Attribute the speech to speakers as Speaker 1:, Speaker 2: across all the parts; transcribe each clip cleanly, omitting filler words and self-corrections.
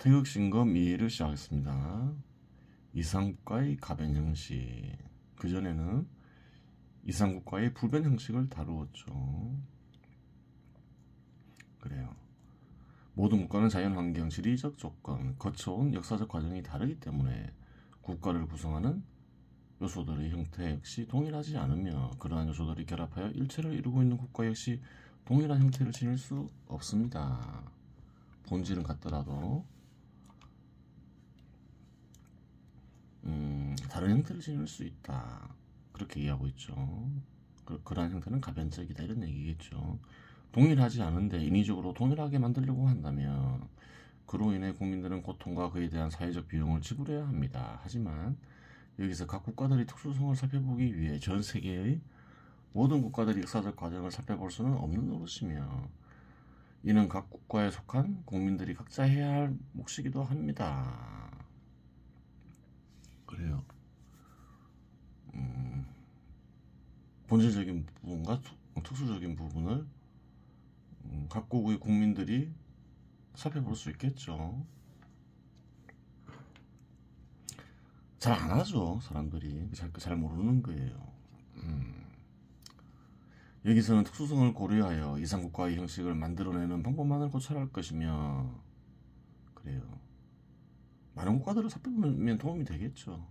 Speaker 1: 태극신검 2회를 시작하겠습니다. 이상국가의 가변 형식. 그전에는 이상국가의 부변 형식을 다루었죠. 그래요. 모든 국가는 자연환경, 지리적 조건, 거쳐온 역사적 과정이 다르기 때문에 국가를 구성하는 요소들의 형태 역시 동일하지 않으며 그러한 요소들이 결합하여 일체를 이루고 있는 국가 역시 동일한 형태를 지닐 수 없습니다. 본질은 같더라도 다른 형태를 지닐 수 있다. 그렇게 이해하고 있죠. 그러한 형태는 가변적이다 이런 얘기겠죠. 동일하지 않은데 인위적으로 동일하게 만들려고 한다면 그로 인해 국민들은 고통과 그에 대한 사회적 비용을 지불해야 합니다. 하지만 여기서 각 국가들의 특수성을 살펴보기 위해 전 세계의 모든 국가들의 역사적 과정을 살펴볼 수는 없는 노릇이며 이는 각 국가에 속한 국민들이 각자 해야 할 몫이기도 합니다. 그래요. 본질적인 부분과 특수적인 부분을 각국의 국민들이 살펴볼 수 있겠죠. 잘 안 하죠. 사람들이 잘 모르는 거예요. 여기서는 특수성을 고려하여 이상국가의 형식을 만들어내는 방법만을 고찰할 것이며 그래요. 많은 국가들을 살펴보면 도움이 되겠죠.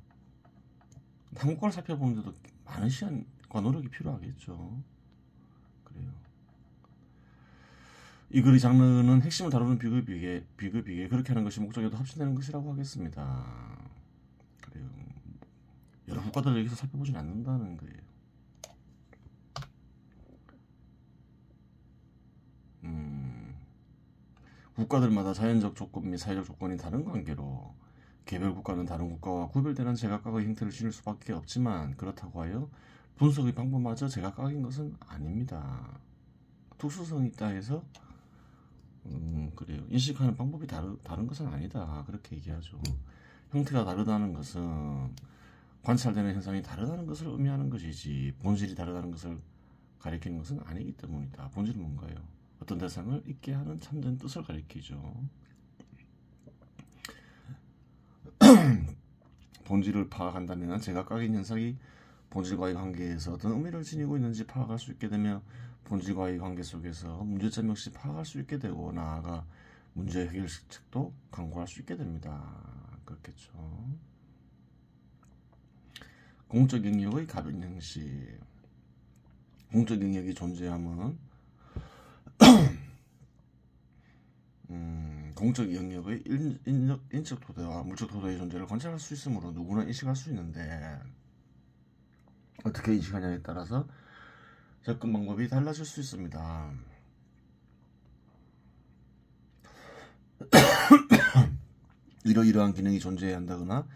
Speaker 1: 한 국가를 살펴보는데도 많은 시간과 노력이 필요하겠죠. 그래요. 이 글의 장르는 핵심을 다루는 비급이게 그렇게 하는 것이 목적에도 합치되는 것이라고 하겠습니다. 그래요. 여러 국가들을 여기서 살펴보진 않는다는 거예요. 국가들마다 자연적 조건 및 사회적 조건이 다른 관계로 개별 국가는 다른 국가와 구별되는 제각각의 형태를 지닐 수밖에 없지만 그렇다고 하여 분석의 방법마저 제각각인 것은 아닙니다. 특수성이 있다 해서 그래요. 인식하는 방법이 다른 것은 아니다. 그렇게 얘기하죠. 형태가 다르다는 것은 관찰되는 현상이 다르다는 것을 의미하는 것이지 본질이 다르다는 것을 가리키는 것은 아니기 때문이다. 본질은 뭔가요? 어떤 대상을 있게 하는 참된 뜻을 가리키죠. 본질을 파악한다면 제각각의 현상이 본질과의 관계에서 어떤 의미를 지니고 있는지 파악할 수 있게 되며 본질과의 관계 속에서 문제점 역시 파악할 수 있게 되고 나아가 문제 해결책도 강구할 수 있게 됩니다. 그렇겠죠. 공적 영역의 가변 형식. 공적 영역이 존재함은 공적 영역의 인적 토대와 물적 토대의 존재를 관찰할 수 있으므로 누구나 인식할 수 있는데 어떻게 인식하냐에 따라서 접근 방법이 달라질 수 있습니다. 이러이러한 기능이 존재해야 한다거나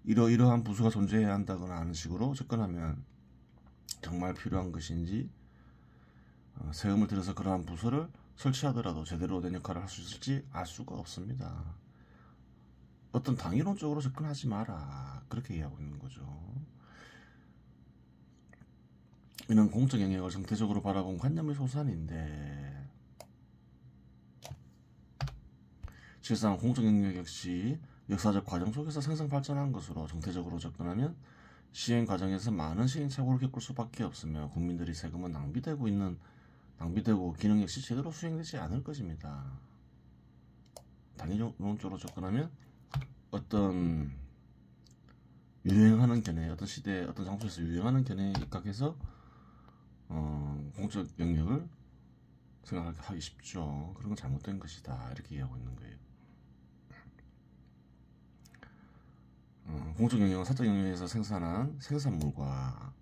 Speaker 1: 이러이러한 부수가 존재해야 한다거나 하는 식으로 접근하면 정말 필요한 것인지 세금을 들여서 그러한 부서를 설치하더라도 제대로 된 역할을 할 수 있을지 알 수가 없습니다. 어떤 당위론적으로 접근하지 마라. 그렇게 이해하고 있는 거죠. 이는 공적 영역을 정태적으로 바라본 관념의 소산인데 실상 공적 영역 역시 역사적 과정 속에서 생성 발전한 것으로 정태적으로 접근하면 시행 과정에서 많은 시행착오를 겪을 수밖에 없으며 국민들의 세금은 낭비되고 기능 역시 제대로 수행되지 않을 것입니다. 단위론적으로 접근하면 어떤 유행하는 견해, 어떤 시대, 어떤 장소에서 유행하는 견해에 입각해서 공적 영역을 생각하기 쉽죠. 그런 건 잘못된 것이다. 이렇게 이해하고 있는 거예요. 공적 영역은 사적 영역에서 생산한 생산물과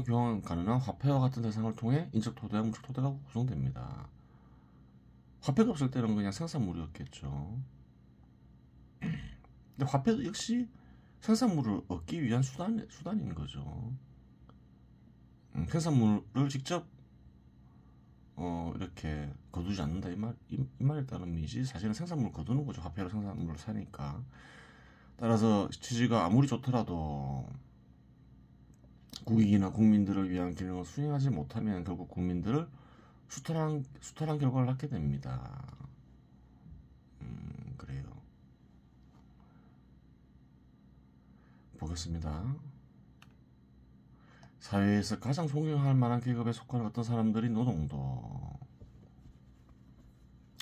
Speaker 1: 교환 가능한 화폐와 같은 대상을 통해 인적 토대와 물적 토대가 구성됩니다. 화폐가 없을 때는 그냥 생산물이었겠죠. 근데 화폐도 역시 생산물을 얻기 위한 수단인 거죠. 생산물을 직접 이렇게 거두지 않는다 이 말에 따른 의미지 사실은 생산물을 거두는 거죠. 화폐로 생산물을 사니까. 따라서 취지가 아무리 좋더라도 국익이나 국민들을 위한 기능을 수행하지 못하면 결국 국민들을 수탈한 결과를 낳게 됩니다. 그래요. 보겠습니다. 사회에서 가장 존경할 만한 계급에 속하는 어떤 사람들이 노동도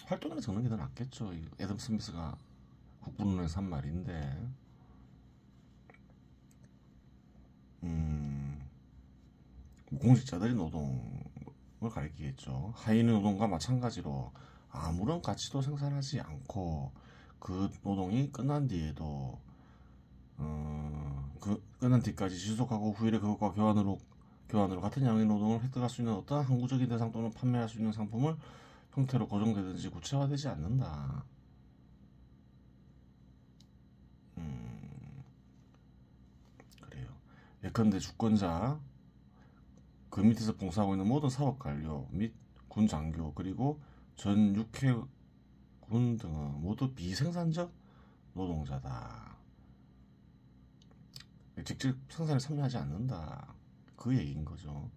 Speaker 1: 활동이나 적는 게 더 낫겠죠. 애덤 스미스가 국부론에서 한 말인데, 공직자들이 노동을 가리키겠죠. 하인 노동과 마찬가지로 아무런 가치도 생산하지 않고 그 노동이 끝난 뒤에도 그 끝난 뒤까지 지속하고 후일에 그것과 교환으로 같은 양의 노동을 획득할 수 있는 어떤 항구적인 대상 또는 판매할 수 있는 상품을 형태로 고정되든지 구체화되지 않는다. 그래요. 예컨대 주권자, 그 밑에서 봉사하고 있는 모든 사법 관료 및 군 장교 그리고 전 육해군 등은 모두 비생산적 노동자다. 직접 생산에 참여하지 않는다. 그 얘기인 거죠.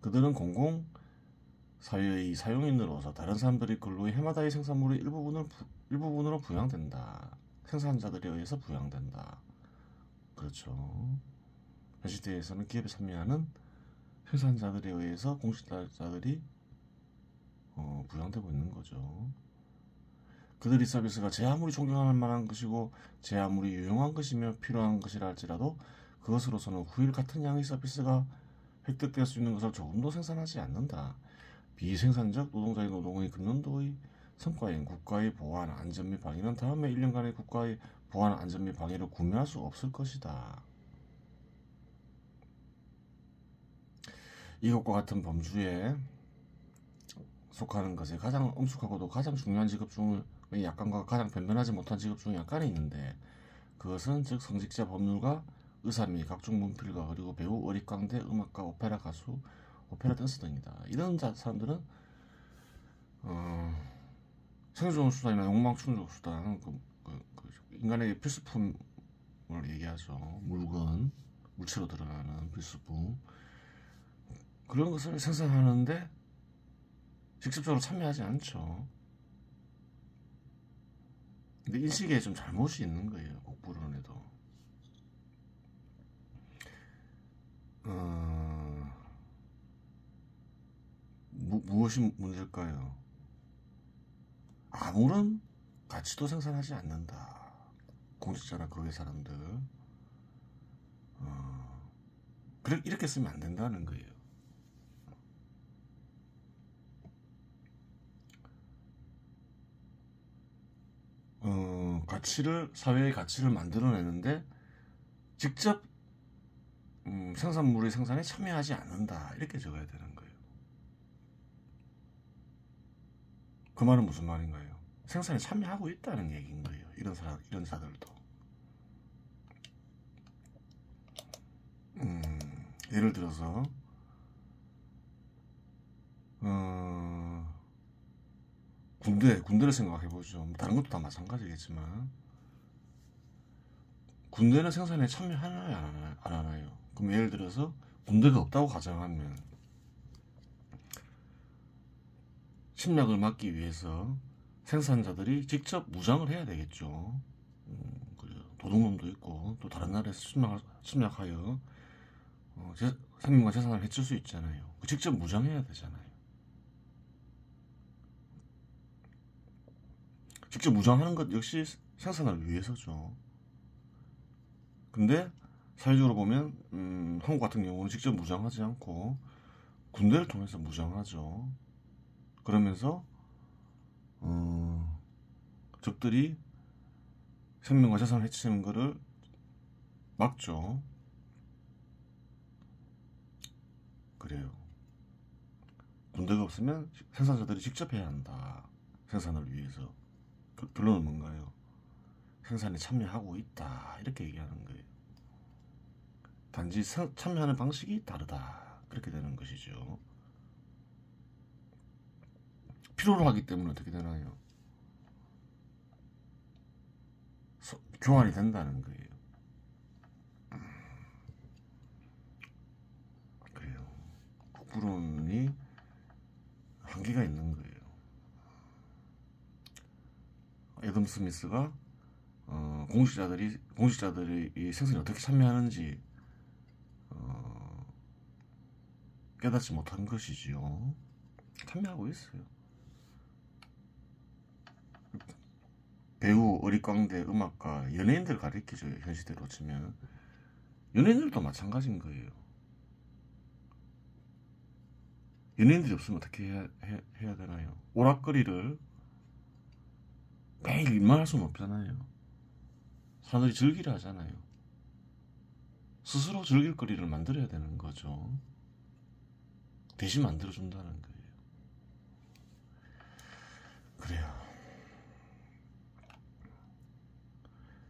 Speaker 1: 그들은 공공 사회의 사용인으로서 다른 사람들이 근로의 해마다의 생산물의 일부분으로 부양된다. 생산자들에 의해서 부양된다. 그렇죠. 현 시대에서는 기업에 참여하는 생산자들에 의해서 공직자들이 부양되고 있는 거죠. 그들의 서비스가 제 아무리 존경할 만한 것이고 제 아무리 유용한 것이며 필요한 것이라 할지라도 그것으로서는 후일 같은 양의 서비스가 획득될 수 있는 것을 조금도 생산하지 않는다. 비생산적 노동자의 노동의 금년도의 성과인 국가의 보안, 안전 및 방위는 다음에 1년간의 국가의 보안, 안전 및 방위를 구매할 수 없을 것이다. 이것과 같은 범주에 속하는 것에 가장 엄숙하고도 가장 중요한 직업 중의 약관과 가장 변변하지 못한 직업 중에 약관이 있는데, 그것은 즉 성직자, 법률가, 의사 및 각종 문필가, 그리고 배우, 어릿광대, 음악가, 오페라 가수, 오페라 댄스 등이다. 이런 사람들은 생존 수단이나 욕망 충족 수단, 인간에게 필수품을 얘기하죠. 물건, 물체로 들어가는 필수품, 그런 것을 생산하는데 직접적으로 참여하지 않죠. 근데 인식에 좀 잘못이 있는 거예요. 국부론에도. 무엇이 문제일까요? 아무런 가치도 생산하지 않는다. 공직자나 거기 사람들. 이렇게 쓰면 안 된다는 거예요. 사회의 가치를 만들어내는데 직접 생산물의 생산에 참여하지 않는다. 이렇게 적어야 되는 거예요. 그 말은 무슨 말인가요? 생산에 참여하고 있다는 얘기인 거예요. 이런 자들도. 예를 들어서 군대를 생각해보죠. 다른 것도 다 마찬가지겠지만 군대는 생산에 참여하나요? 안 하나요? 그럼 예를 들어서 군대가 없다고 가정하면 침략을 막기 위해서 생산자들이 직접 무장을 해야 되겠죠. 도둑놈도 있고 또 다른 나라에서 침략하여 생명과 재산을 해칠 수 있잖아요. 직접 무장해야 되잖아요. 직접 무장하는 것 역시 생산을 위해서죠. 근데 사회적으로 보면 한국 같은 경우는 직접 무장하지 않고 군대를 통해서 무장하죠. 그러면서 적들이 생명과 재산을 해치는 것을 막죠. 그래요. 군대가 없으면 생산자들이 직접 해야 한다. 생산을 위해서. 결론은 뭔가요? 생산에 참여하고 있다. 이렇게 얘기하는 거예요. 단지 참여하는 방식이 다르다. 그렇게 되는 것이죠. 필요로 하기 때문에 어떻게 되나요? 교환이 된다는 거예요. 그래요. 국부론이 한계가 있는 거예요. 애덤 스미스가 공직자들이 이 생산에 어떻게 참여하는지 깨닫지 못한 것이지요. 참여하고 있어요. 배우, 어릿광대, 음악가, 연예인들 가리키죠. 현 시대로 치면 연예인들도 마찬가지인 거예요. 연예인들이 없으면 어떻게 해야 되나요? 오락거리를 매일 일만 할 수는 없잖아요. 사람들이 즐기려 하잖아요. 스스로 즐길 거리를 만들어야 되는 거죠. 대신 만들어준다는 거예요. 그래요.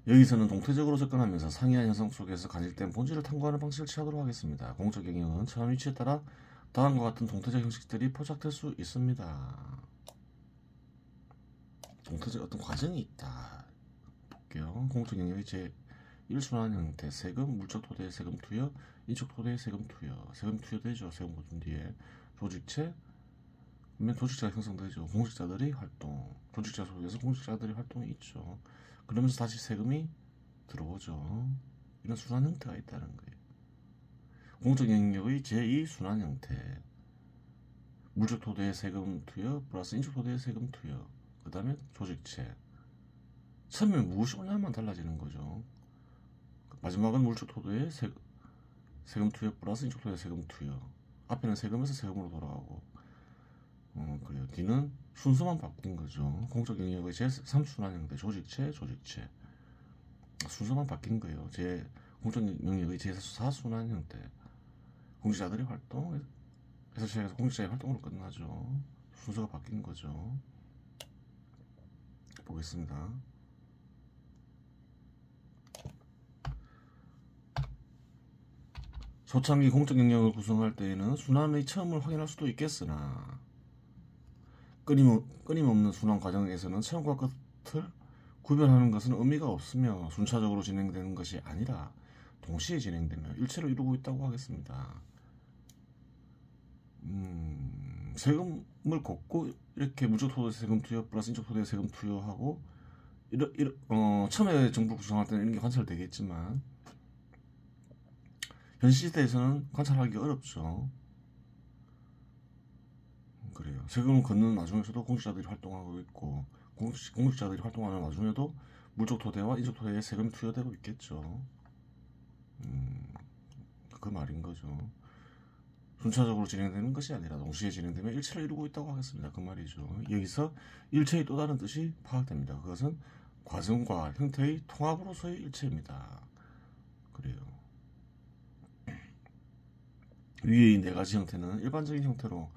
Speaker 1: 여기서는 동태적으로 접근하면서 상이한 현상 속에서 간직된 본질을 탐구하는 방식을 취하도록 하겠습니다. 공적 영역은 처한 위치에 따라 다음과 같은 동태적 형식들이 포착될 수 있습니다. 동태적 어떤 과정이 있다. 볼게요. 공적 영역의 제1순환 형태, 세금, 물적 토대의 세금 투여, 인적 토대의 세금 투여. 세금 투여되죠. 세금 보준 뒤에. 조직체, 그러면 조직자가 형성되죠. 공직자들이 활동. 조직자 속에서 공직자들이 활동이 있죠. 그러면서 다시 세금이 들어오죠. 이런 순환 형태가 있다는 거예요. 공적 영역의 제2순환 형태. 물적 토대의 세금 투여 플러스 인적 토대의 세금 투여. 그 다음에 조직체. 처음에 무엇이 오냐만 달라지는 거죠. 마지막은 물적 토대의 세금 투여 플러스 인적 토대의 세금 투여. 앞에는 세금에서 세금으로 돌아가고 그래요. 뒤는 순서만 바뀐 거죠. 공적 영역의 제3순환 형태, 조직체. 순서만 바뀐 거예요. 공적 영역의 제4순환 형태. 공직자들이 활동, 해서 공직자의 활동으로 끝나죠. 순서가 바뀐 거죠. 보겠습니다. 초창기 공적 영역을 구성할 때에는 순환의 처음을 확인할 수도 있겠으나 끊임없는 순환 과정에서는 처음과 끝을 구별하는 것은 의미가 없으며 순차적으로 진행되는 것이 아니라 동시에 진행되며 일체를 이루고 있다고 하겠습니다. 세금을 걷고 이렇게 물적토대 세금 투여 플러스 인적토대 세금 투여하고 처음에 정부 구성할 때는 이런 게 관찰되겠지만 현 시대에서는 관찰하기 어렵죠. 그래요. 세금을 걷는 와중에서도 공직자들이 활동하고 있고 공직자들이 활동하는 와중에도 물적토대와 인적토대에 세금이 투여되고 있겠죠. 그 말인 거죠. 순차적으로 진행되는 것이 아니라 동시에 진행되며 일체를 이루고 있다고 하겠습니다. 그 말이죠. 여기서 일체의 또 다른 뜻이 파악됩니다. 그것은 과정과 형태의 통합으로서의 일체입니다. 그래요. 위의 네 가지 형태는 일반적인 형태로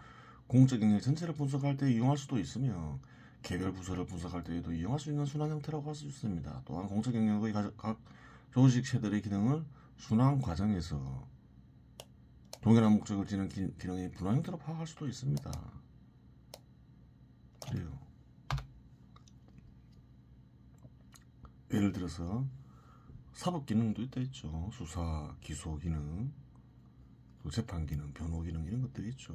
Speaker 1: 공적 영역 전체를 분석할 때 이용할 수도 있으며 개별 부서를 분석할 때에도 이용할 수 있는 순환 형태라고 할 수 있습니다. 또한 공적 영역의 각 조직체들의 기능을 순환 과정에서 동일한 목적을 지닌 기능의 분화 형태로 파악할 수도 있습니다. 그래요. 예를 들어서 사법 기능도 있다 했죠. 수사, 기소 기능, 또 재판 기능, 변호 기능 이런 것들이 있죠.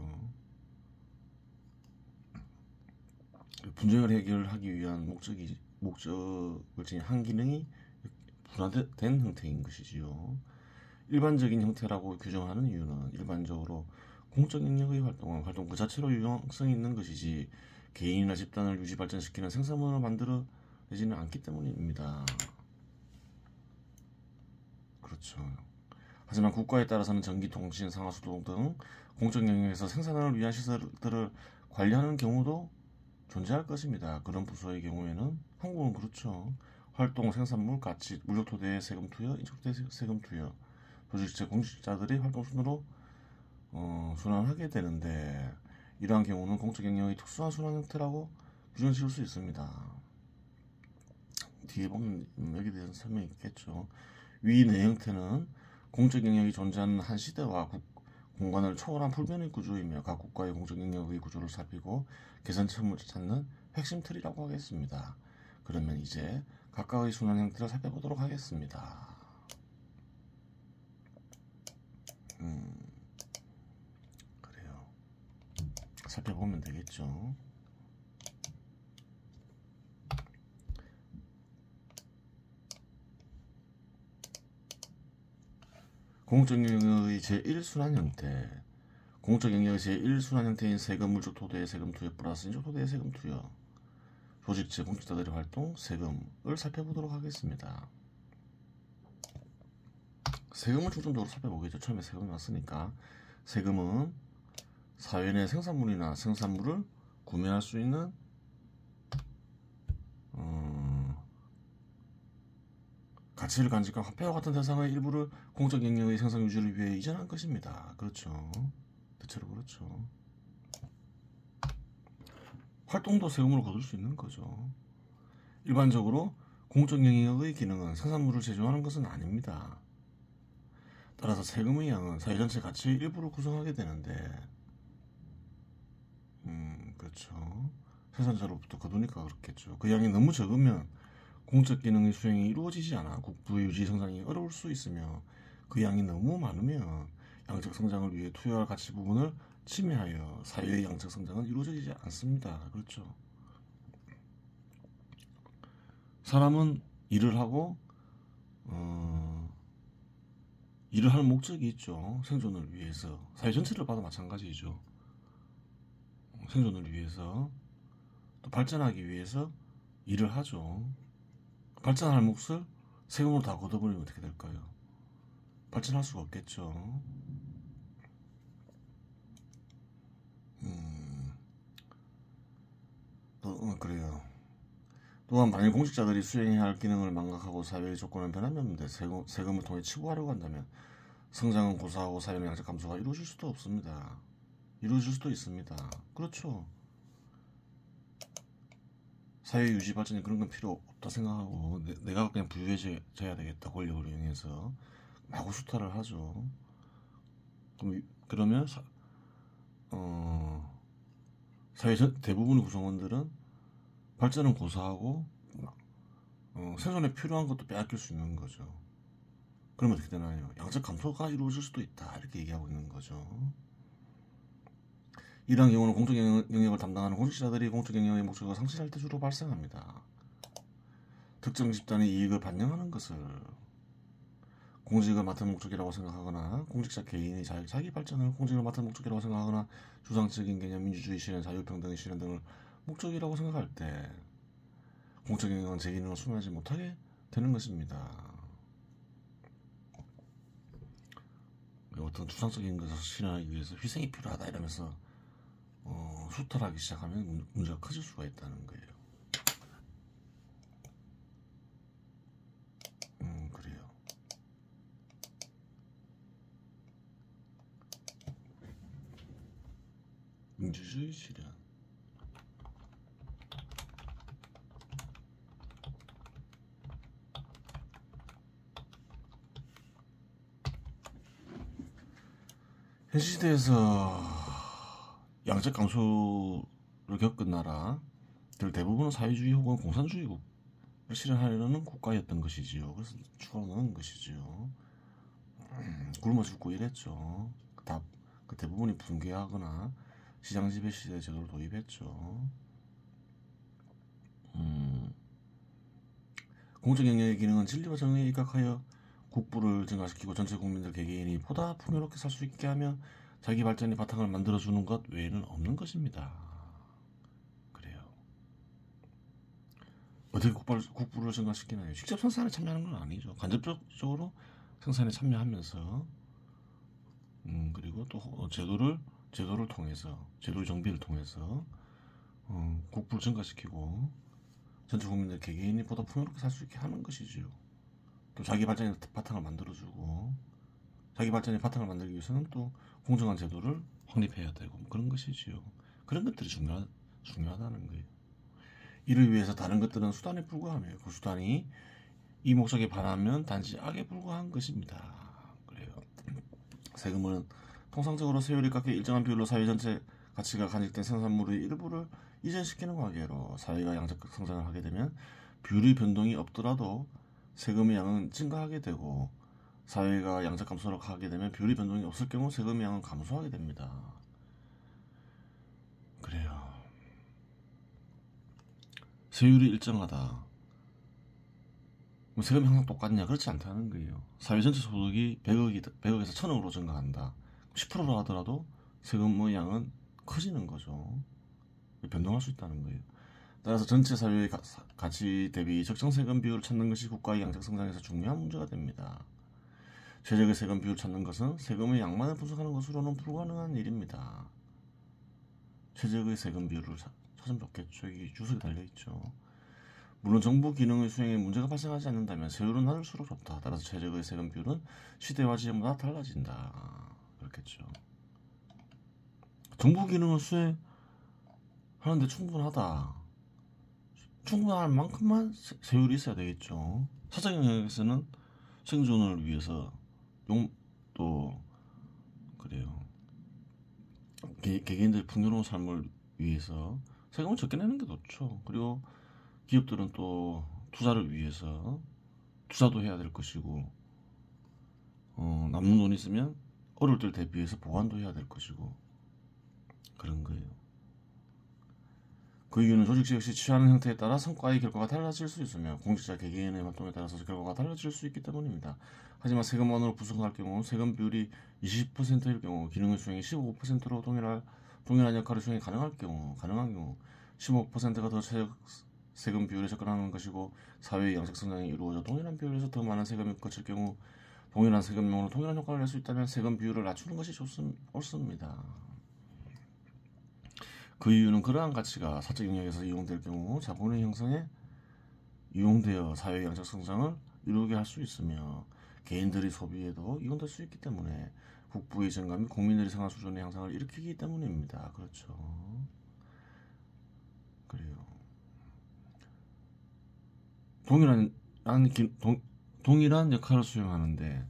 Speaker 1: 분쟁을 해결하기 위한 목적을 지닌 한 기능이 분화된 형태인 것이지요. 일반적인 형태라고 규정하는 이유는 일반적으로 공적 영역의 활동 그 자체로 유용성이 있는 것이지 개인이나 집단을 유지 발전시키는 생산물을 만들어내지는 않기 때문입니다. 그렇죠. 하지만 국가에 따라서는 전기, 통신, 상하수도 등 공적 영역에서 생산을 위한 시설들을 관리하는 경우도 존재할 것입니다. 그런 부서의 경우에는 한국은 그렇죠. 활동, 생산물, 가치, 물적토대의 세금 투여, 인적토대 세금 투여, 조직체, 공직자들이 활동 순으로 순환하게 되는데 이러한 경우는 공적 영역의 특수한 순환 형태라고 규정 지을 수 있습니다. 뒤에 보면 여기에 대해서 설명이 있겠죠. 위 네 형태는 공적 영역이 존재하는 한 시대와 공간을 초월한 불변의 구조이며 각 국가의 공적 영역의 구조를 살피고 개선점을 찾는 핵심 틀이라고 하겠습니다. 그러면 이제 각각의 순환 형태를 살펴보도록 하겠습니다. 그래요. 살펴보면 되겠죠. 공적 영역의 제1순환 형태. 공적 영역의 제1순환 형태인 세금, 물적 토대의 세금 투여 플러스 인적 토대의 세금 투여. 조직체, 공직자들의 활동, 세금을 살펴보도록 하겠습니다. 세금을 중점적으로 살펴보겠죠. 처음에 세금이 왔으니까. 세금은 사회 내 생산물이나 생산물을 구매할 수 있는 가치를 간직한 화폐와 같은 대상의 일부를 공적 영역의 생산 유지를 위해 이전한 것입니다. 그렇죠. 대체로 그렇죠. 활동도 세금으로 거둘 수 있는 거죠. 일반적으로 공적 영역의 기능은 생산물을 제조하는 것은 아닙니다. 따라서 세금의 양은 사회 전체 가치의 일부를 구성하게 되는데, 그렇죠. 생산자로부터 거두니까 그렇겠죠. 그 양이 너무 적으면 공적 기능의 수행이 이루어지지 않아 국부의 유지 생산이 어려울 수 있으며, 그 양이 너무 많으면 양적 성장을 위해 투여할 가치 부분을 침해하여 사회의 양적 성장은 이루어지지 않습니다. 그렇죠. 사람은 일을 하고 일을 할 목적이 있죠. 생존을 위해서. 사회 전체를 봐도 마찬가지죠. 생존을 위해서, 또 발전하기 위해서 일을 하죠. 발전할 몫을 세금으로 다 걷어버리면 어떻게 될까요? 발전할 수가 없겠죠. 그래요. 또한 만일 공직자들이 수행해야 할 기능을 망각하고 사회의 조건을 변하면 세금을 통해 치부하려고 한다면 성장은 고사하고 사회의 양적 감소가 이루어질 수도 없습니다. 이루어질 수도 있습니다. 그렇죠. 사회 유지 발전에 그런 건 필요 없다 생각하고 내가 그냥 부유해져야 되겠다, 권력을 이용해서 마구 수탈을 하죠. 그러면 사회 대부분의 구성원들은 발전은 고사하고 생존에 필요한 것도 빼앗길 수 있는 거죠. 그러면 어떻게 되나요? 양적 감소가 이루어질 수도 있다, 이렇게 얘기하고 있는 거죠. 이러한 경우는 공적 영역을 담당하는 공직자들이 공적 영역의 목적을 상실할 때 주로 발생합니다. 특정 집단의 이익을 반영하는 것을 공직을 맡은 목적이라고 생각하거나, 공직자 개인의 자기 발전을 공직을 맡은 목적이라고 생각하거나, 주상적인 개념, 민주주의 실현, 자유평등의 실현 등을 목적이라고 생각할 때 공적 영역은 제 기능을 수행하지 못하게 되는 것입니다. 어떤 추상적인 것을 실현하기 위해서 희생이 필요하다 이러면서 수탈하기 시작하면 문제가 커질 수가 있다는 거예요. 그래요. 민주주의 실현. 현 시대에서 양적 감소를 겪은 나라들 대부분은 사회주의 혹은 공산주의국을 실현하려는 국가였던 것이지요. 그래서 추가로 넣은 것이지요. 굶어 죽고 이랬죠. 그 대부분이 붕괴하거나 시장 지배 시대 제도를 도입했죠. 공적 영역의 기능은 진리와 정의에 입각하여 국부를 증가시키고 전체 국민들 개개인이 보다 풍요롭게 살 수 있게 하며 자기 발전의 바탕을 만들어주는 것 외에는 없는 것입니다. 그래요. 어떻게 국부를 증가시키나요? 직접 생산에 참여하는 건 아니죠. 간접적으로 생산에 참여하면서 그리고 또 제도를 통해서, 제도 정비를 통해서 국부를 증가시키고 전체 국민들 개개인이 보다 풍요롭게 살 수 있게 하는 것이지요. 또 자기 발전의 바탕을 만들어주고, 자기 발전의 바탕을 만들기 위해서는 또 공정한 제도를 확립해야 되고 그런 것이지요. 그런 것들이 중요하다는 거예요. 이를 위해서 다른 것들은 수단에 불과하며 그 수단이 이 목적에 반하면 단지 악에 불과한 것입니다. 그래요. 세금은 통상적으로 세율이 깎여 일정한 비율로 사회 전체 가치가 간직된 생산물의 일부를 이전시키는 관계로 사회가 양적 성장을 하게 되면 비율의 변동이 없더라도 세금의 양은 증가하게 되고, 사회가 양적 감소를 하게 되면 비율의 변동이 없을 경우 세금의 양은 감소하게 됩니다. 그래요. 세율이 일정하다. 세금이 항상 똑같냐? 그렇지 않다는 거예요. 사회 전체 소득이 100억에서 1000억으로 증가한다. 10%로 하더라도 세금의 양은 커지는 거죠. 변동할 수 있다는 거예요. 따라서 전체 사회의 가치 대비 적정 세금 비율을 찾는 것이 국가의 양적 성장에서 중요한 문제가 됩니다. 최적의 세금 비율을 찾는 것은 세금의 양만을 분석하는 것으로는 불가능한 일입니다. 최적의 세금 비율을 찾으면 좋겠죠. 여기 주석이 달려있죠. 물론 정부 기능의 수행에 문제가 발생하지 않는다면 세율은 낮을수록 좋다. 따라서 최적의 세금 비율은 시대와 지역마다 달라진다. 그렇겠죠. 정부 기능을 수행하는데 충분하다. 충분할 만큼만 세율이 있어야 되겠죠. 사적 영역에서는 생존을 위해서 또 그래요. 개개인들의 풍요로운 삶을 위해서 세금을 적게 내는 게 좋죠. 그리고 기업들은 또 투자를 위해서 투자도 해야 될 것이고 남는 돈이 있으면 어려울 때를 대비해서 보관도 해야 될 것이고 그런 거예요. 그 이유는 조직지 역시 취하는 형태에 따라 성과의 결과가 달라질 수 있으며 공직자 개개인의 활동에 따라서 결과가 달라질 수 있기 때문입니다. 하지만 세금원으로 구성할 경우 세금 비율이 20%일 경우 기능의 수행이 15%로 동일한 역할을 수행이 가능한 경우 15%가 더 최적 세금 비율에 접근하는 것이고 사회의 양적 성장이 이루어져 동일한 비율에서 더 많은 세금이 거칠 경우 동일한 세금용으로 동일한 효과를 낼 수 있다면 세금 비율을 낮추는 것이 옳습니다. 그 이유는 그러한 가치가 사적 영역에서 이용될 경우 자본의 형성에 이용되어 사회의 양적 성장을 이루게 할 수 있으며 개인들의 소비에도 이용될 수 있기 때문에 국부의 증감이 국민들의 생활 수준의 향상을 일으키기 때문입니다. 그렇죠. 그래요. 동일한 역할을 수행하는데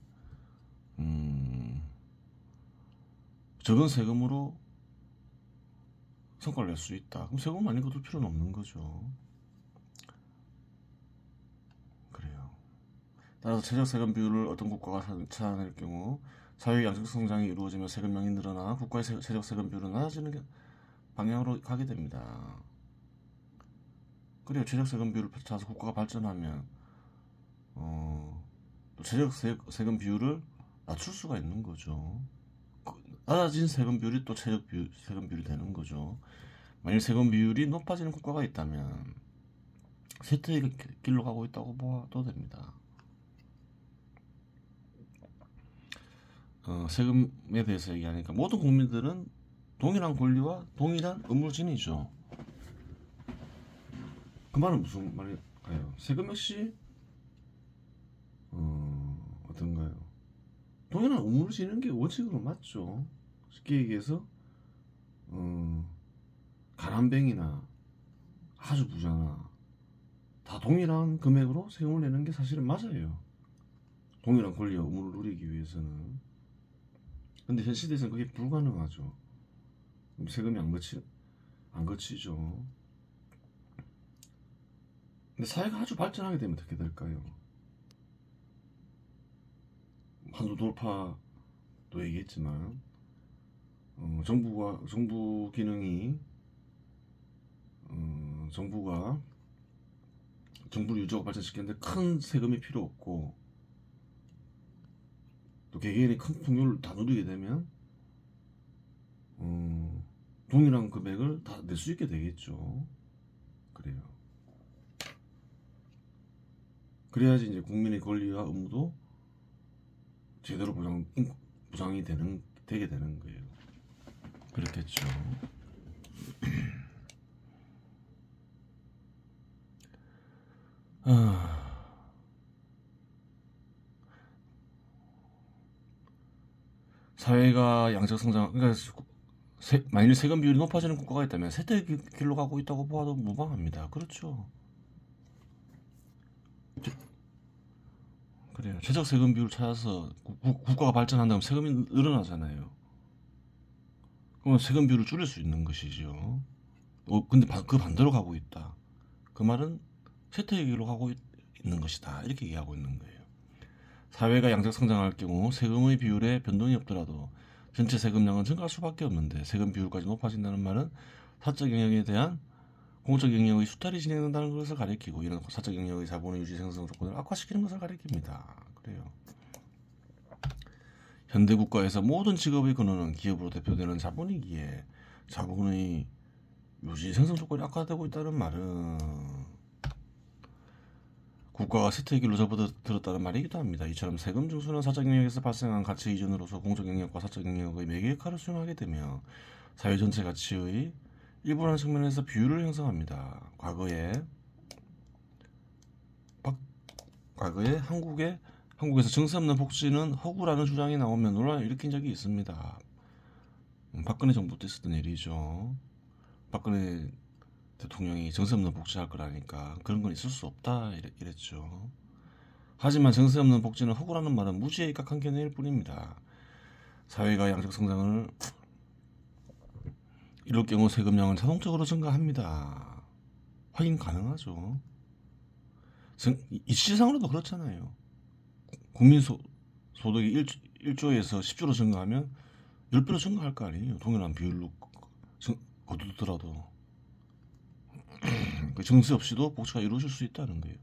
Speaker 1: 적은 세금으로 성과를 낼 수 있다. 그럼 세금 많이 거둘 필요는 없는 거죠. 그래요. 따라서 최적 세금 비율을 어떤 국가가 찾아낼 경우 사회의 양적 성장이 이루어지며 세금량이 늘어나 국가의 최적 세금 비율은 낮아지는 방향으로 가게 됩니다. 그래요. 최적 세금 비율을 찾아서 국가가 발전하면 또 최적 세금 비율을 낮출 수가 있는 거죠. 낮아진 세금 비율이 또 최적 세금 비율이 되는 거죠. 만일 세금 비율이 높아지는 국가가 있다면 쇠퇴의 길로 가고 있다고 봐도 됩니다. 세금에 대해서 얘기하니까 모든 국민들은 동일한 권리와 동일한 의무를 지니죠. 그 말은 무슨 말일까요? 세금 역시 어떤가요? 동일한 의무를 지는 게 원칙으로 맞죠. 쉽게 얘기해서 가난뱅이나 아주 부자나 다 동일한 금액으로 세금을 내는 게 사실은 맞아요. 동일한 권리와 의무를 누리기 위해서는. 근데 현 시대에서는 그게 불가능하죠. 세금이 안 거치죠. 근데 사회가 아주 발전하게 되면 어떻게 될까요? 한도 돌파도 얘기했지만 정부 기능이 정부가 정부를 유지하고 발전시키는데 큰 세금이 필요 없고 또 개개인이 큰 풍요를 다 누리게 되면 동일한 금액을 다 낼 수 있게 되겠죠. 그래요. 그래야지 이제 국민의 권리와 의무도 제대로 보장이 되게 되는 거예요. 그렇겠죠. 사회가 양적 성장, 그러니까 만일 세금 비율이 높아지는 국가가 있다면 쇠퇴의 길로 가고 있다고 봐도 무방합니다. 그렇죠. 그래요. 최적 세금 비율을 찾아서 국가가 발전한다면 세금이 늘어나잖아요. 그럼 세금 비율을 줄일 수 있는 것이죠. 근데 그 반대로 가고 있다. 그 말은 쇠퇴의 길로 가고 있는 것이다. 이렇게 얘기하고 있는 거예요. 사회가 양적 성장할 경우 세금의 비율에 변동이 없더라도 전체 세금량은 증가할 수밖에 없는데 세금 비율까지 높아진다는 말은 사적 영역에 대한 공적 영역의 수탈이 진행된다는 것을 가리키고, 이런 사적 영역의 자본의 유지 생성 조건을 악화시키는 것을 가리킵니다. 그래요. 현대 국가에서 모든 직업의 근원은 기업으로 대표되는 자본이기에 자본의 유지 생성 조건이 악화되고 있다는 말은 국가가 쇠퇴의 길로 접어들었다는 말이기도 합니다. 이처럼 세금 징수는 사적 영역에서 발생한 가치 이전으로서 공적 영역과 사적 영역의 매개 역할을 수행하게 되며 사회 전체 가치의 일부라는 측면에서 비율을 형성합니다. 과거에 한국에서 증세 없는 복지는 허구라는 주장이 나오면 논란을 일으킨 적이 있습니다. 박근혜 정부 때 있었던 일이죠. 박근혜 대통령이 증세 없는 복지 할 거라니까 그런 건 있을 수 없다 이랬죠. 하지만 증세 없는 복지는 허구라는 말은 무지에 입각한 견해일 뿐입니다. 사회가 양적 성장을 이럴 경우 세금량은 자동적으로 증가합니다. 확인 가능하죠. 이치상으로도 그렇잖아요. 국민 소득이 1조에서 10조로 증가하면 10배로 증가할 거 아니에요. 동일한 비율로 거두더라도. 증세 없이도 복지가 이루어질 수 있다는 거예요.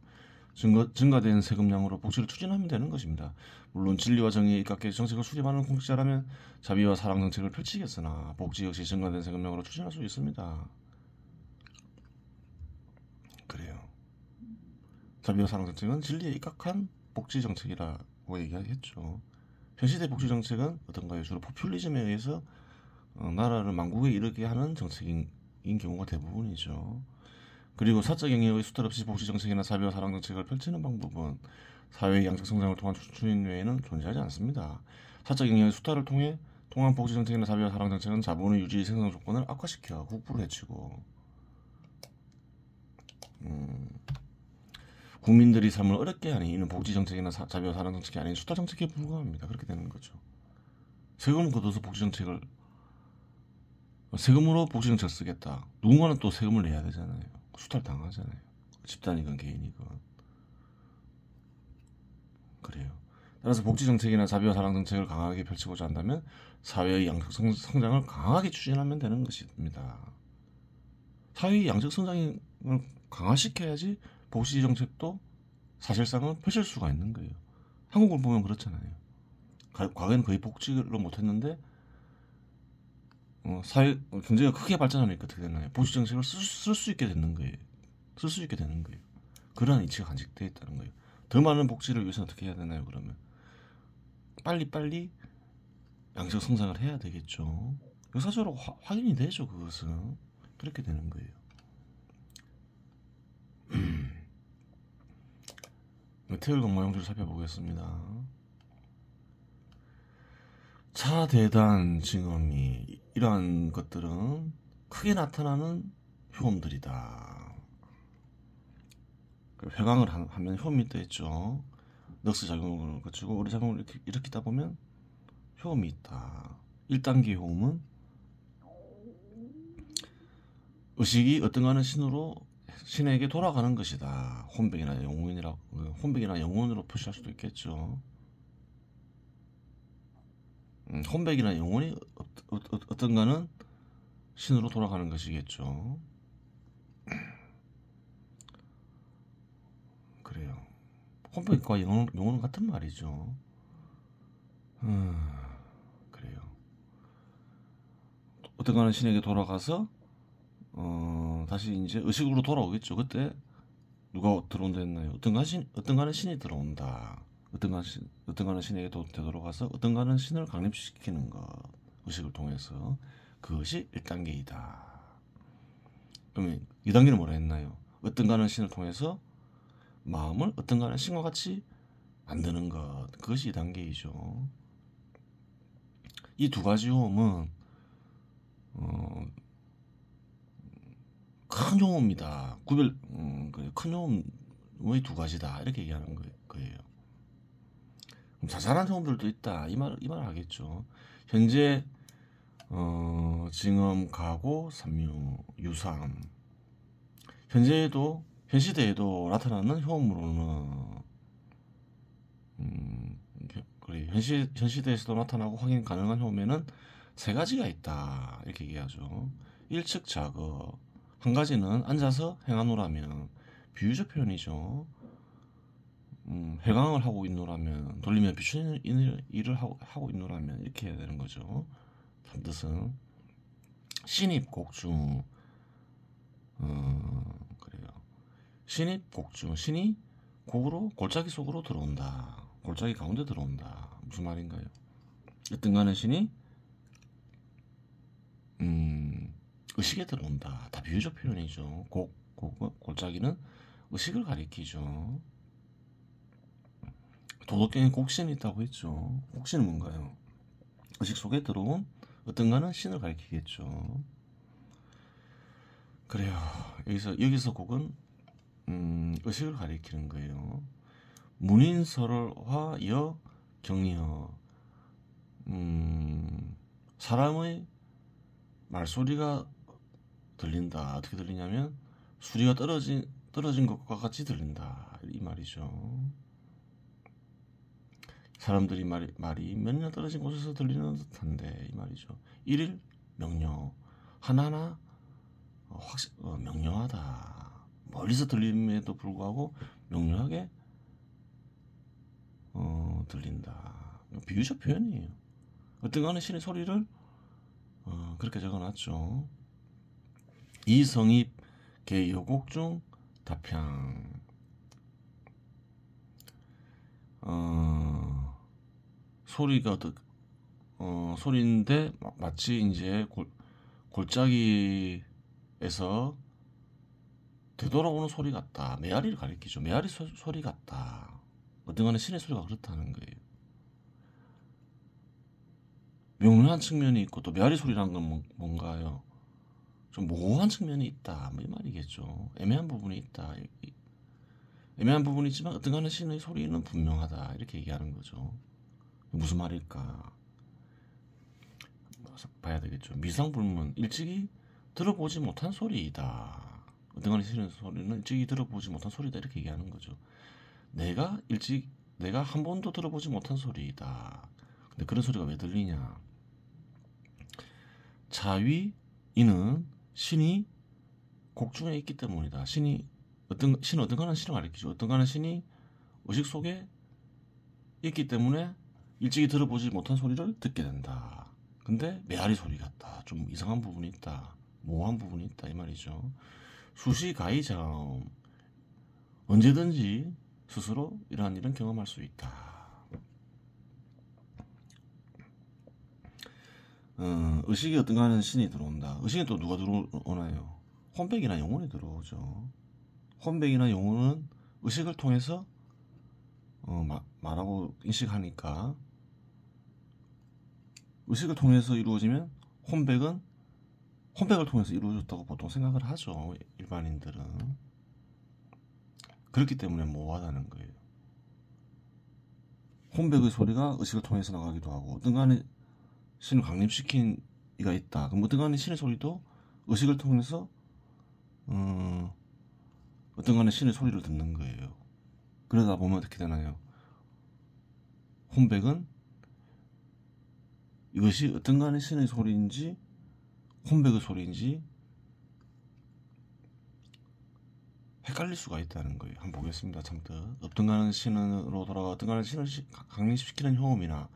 Speaker 1: 증가된 세금량으로 복지를 추진하면 되는 것입니다. 물론 진리와 정의에 입각해 정책을 수립하는 공직자라면 자비와 사랑 정책을 펼치겠으나 복지 역시 증가된 세금량으로 추진할 수 있습니다. 그래요. 자비와 사랑 정책은 진리에 입각한 복지 정책이라고 얘기하겠죠. 현 시대 복지 정책은 어떤가요? 주로 포퓰리즘에 의해서 나라를 망국에 이르게 하는 정책인 경우가 대부분이죠. 그리고 사적 영역의 수탈 없이 복지 정책이나 자비와 사랑 정책을 펼치는 방법은 사회의 양적 성장을 통한 추진 외에는 존재하지 않습니다. 사적 영역의 수탈을 통한 복지 정책이나 자비와 사랑 정책은 자본의 유지 생성 조건을 악화시켜 국부를 해치고 국민들이 삶을 어렵게 하니 이는 복지 정책이나 자비와 사랑 정책이 아닌 수탈 정책에 불과합니다. 그렇게 되는 거죠. 세금을 걷어서 복지 정책을 세금으로 복지 정책을 쓰겠다. 누군가는 또 세금을 내야 되잖아요. 수탈 당하잖아요. 집단이건 개인이건. 그래요. 따라서 복지 정책이나 자비와 사랑 정책을 강하게 펼치고자 한다면 사회의 양적 성장을 강하게 추진하면 되는 것입니다. 사회의 양적 성장을 강화시켜야지 복지 정책도 사실상은 펼칠 수가 있는 거예요. 한국을 보면 그렇잖아요. 과거에는 거의 복지를 못했는데 사회 경제가 크게 발전하니까 어떻게 되나요? 복지 정책을 쓸 수 있게 되는 거예요. 쓸 수 있게 되는 거예요. 그러한 이치가 간직되어 있다는 거예요. 더 많은 복지를 위해서 어떻게 해야 되나요? 그러면 빨리 양적 성장을 해야 되겠죠. 역사적으로 확인이 되죠. 그것은 그렇게 되는 거예요. 태율 동마용주를 살펴보겠습니다. 차대단 징험이 이러한 것들은 크게 나타나는 효험들이다. 회광을 하면 효험이 있죠. 넉스 작용을 거치고 오래 작용을 일으키다 보면 효험이 있다. 1단계 효험은 의식이 어떤가는 신에게 돌아가는 것이다. 혼백이나 영혼으로 표시할 수도 있겠죠. 혼백이나 영혼이 어떤가는 신으로 돌아가는 것이겠죠. 그래요. 혼백과 영혼은 같은 말이죠. 그래요. 어떤가는 신에게 돌아가서 다시 이제 의식으로 돌아오겠죠. 그때 누가 들어온다 했나요? 어떤가는 신이 들어온다. 어떤가는 신에게 되돌아가서 어떤가는 신을 강림시키는 것, 의식을 통해서. 그것이 1단계이다. 그러면 2단계는 뭐라 했나요? 어떤가는 신을 통해서 마음을 어떤가는 신과 같이 만드는 것, 그것이 2단계이죠. 이 두 가지 호흡은 큰 용어입니다. 큰 용어의 두 가지다. 이렇게 얘기하는 거예요. 자잘한 용어들도 있다. 이 말 하겠죠. 현재 징험, 가고, 삼류, 유삼. 현 시대에도 나타나는 효험으로는 현 시대에서도 나타나고 확인 가능한 효험에는 3가지가 있다. 이렇게 얘기하죠. 일측 작업. 한 가지는 앉아서 행하노라면 비유적 표현이죠. 해강을 하고 있노라면, 돌리며 비추는 일을 하고 있노라면 이렇게 해야 되는 거죠. 다른 뜻은 신입곡중. 그래요. 신입곡중. 신이 곡으로 골짜기 속으로 들어온다. 골짜기 가운데 들어온다. 무슨 말인가요? 어떤 간에 신이 의식에 들어온다. 다 비유적 표현이죠. 골짜기는 의식을 가리키죠. 도덕경에 곡신이 있다고 했죠. 곡신은 뭔가요? 의식 속에 들어온 어떤가는 신을 가리키겠죠. 그래요. 여기서 곡은 의식을 가리키는 거예요. 문인설화 여 경리여. 사람의 말소리가 들린다. 어떻게 들리냐면 수리가 떨어진 것과 같이 들린다. 이 말이죠. 사람들이 말이 몇 년 떨어진 곳에서 들리는 듯한데 이 말이죠. 일일 명료. 하나하나 명료하다. 멀리서 들림에도 불구하고 명료하게 들린다. 비유적 표현이에요. 어떤 간에 신의 소리를 그렇게 적어놨죠. 이성입 개여곡중 답향. 소리가 소리인데 마치 이제 골짜기에서 되돌아오는 소리 같다. 메아리를 가리키죠. 메아리 소리 같다. 어떤 간에 신의 소리가 그렇다는 거예요. 명료한 측면이 있고 또 메아리 소리라는 건 뭔가요? 좀 모호한 측면이 있다. 뭐 이 말이겠죠. 애매한 부분이 있다. 애매한 부분이지만 어떤 간에 신의 소리는 분명하다. 이렇게 얘기하는 거죠. 무슨 말일까? 봐야 되겠죠. 미상불문. 일찍이 들어보지 못한 소리이다. 어떤 간에 신의 소리는 일찍이 들어보지 못한 소리다. 이렇게 얘기하는 거죠. 내가 한 번도 들어보지 못한 소리이다. 근데 그런 소리가 왜 들리냐? 자위 이는 신이 곡중에 있기 때문이다. 신은 어떤 가는 신을 가리키죠. 어떤 가는 신이 의식 속에 있기 때문에 일찍이 들어보지 못한 소리를 듣게 된다. 근데 메아리 소리 같다. 좀 이상한 부분이 있다. 모호한 부분이 있다. 이 말이죠. 수시가이자음. 언제든지 스스로 이러한 일은 경험할 수 있다. 의식이 어떤가 하는 신이 들어온다. 의식에 또 누가 들어오나요? 혼백이나 영혼이 들어오죠. 혼백이나 영혼은 의식을 통해서 말하고 인식하니까 의식을 통해서 이루어지면 혼백을 통해서 이루어졌다고 보통 생각을 하죠. 일반인들은. 그렇기 때문에 모호하다는 거예요. 혼백의 소리가 의식을 통해서 나가기도 하고 어떤 간에 신을 강림시킨 이가 있다. 그럼 어떤 간에 신의 소리도 의식을 통해서 어떤 간에 신의 소리를 듣는 거예요. 그러다 보면 어떻게 되나요? 혼백은 이것이 어떤 간에 신의 소리인지 혼백의 소리인지 헷갈릴 수가 있다는 거예요. 한번 보겠습니다. 참뜻. 어떤 간에 신으로 돌아가 어떤 간에 신을 강림시키는 효험이나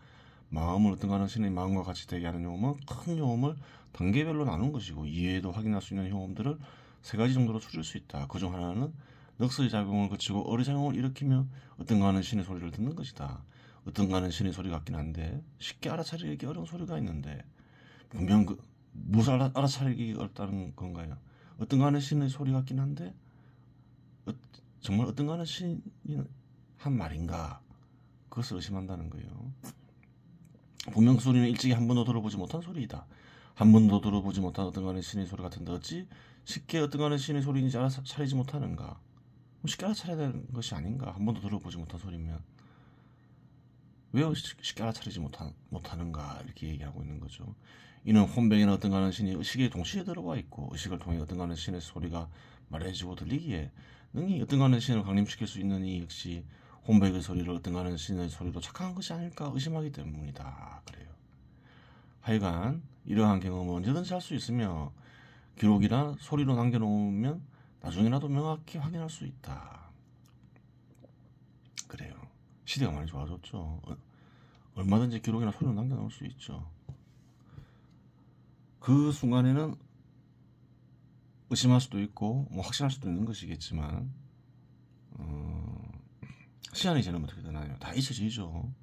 Speaker 1: 마음을 어떤 가는 신의 마음과 같이 되게 하는 효험은 큰 효험을 단계별로 나눈 것이고 이해에도 확인할 수 있는 효험들을 3가지 정도로 추릴 수 있다. 그중 하나는 넋의 작용을 거치고 어리작용을 일으키며 어떤 가는 신의 소리를 듣는 것이다. 어떤 가는 신의 소리 같긴 한데 쉽게 알아차리기 어려운 소리가 있는데 분명 무엇을 알아차리기 어렵다는 건가요? 어떤 가는 신의 소리 같긴 한데 정말 어떤 가는 신이 한 말인가? 그것을 의심한다는 거예요. 분명 그 소리는 일찍이 한 번도 들어보지 못한 소리이다. 한 번도 들어보지 못한 어떤 간의 신의 소리 같은데 어찌 쉽게 어떤 간의 신의 소리인지 알아차리지 못하는가? 쉽게 알아차려야 되는 것이 아닌가? 한 번도 들어보지 못한 소리면 왜 쉽게 알아차리지 못하는가? 이렇게 얘기하고 있는 거죠. 이는 혼백이나 어떤 간의 신이 의식에 동시에 들어와 있고 의식을 통해 어떤 간의 신의 소리가 말해지고 들리기에 능히 어떤 간의 신을 강림시킬 수 있는 이 역시 혼백의 소리를 어떤 가는 신의 소리로 착각한 것이 아닐까 의심하기 때문이다. 그래요. 하여간 이러한 경험은 언제든지 할 수 있으며 기록이나 소리로 남겨놓으면 나중에라도 명확히 확인할 수 있다. 그래요. 시대가 많이 좋아졌죠. 얼마든지 기록이나 소리로 남겨놓을 수 있죠. 그 순간에는 의심할 수도 있고 뭐 확신할 수도 있는 것이겠지만 시간이 지나면 어떻게 되나요? 다 잊혀지죠.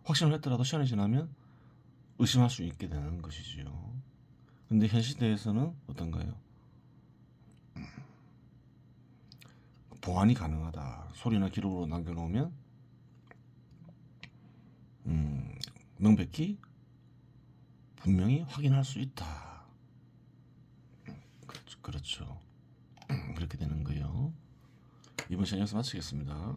Speaker 1: 확신을 했더라도 시간이 지나면 의심할 수 있게 되는 것이지요. 근데 현 시대에서는 어떤가요? 보완이 가능하다. 소리나 기록으로 남겨놓으면 명백히 분명히 확인할 수 있다. 그렇죠. 그렇게 되는 거예요. 이번 시간 여기서 마치겠습니다.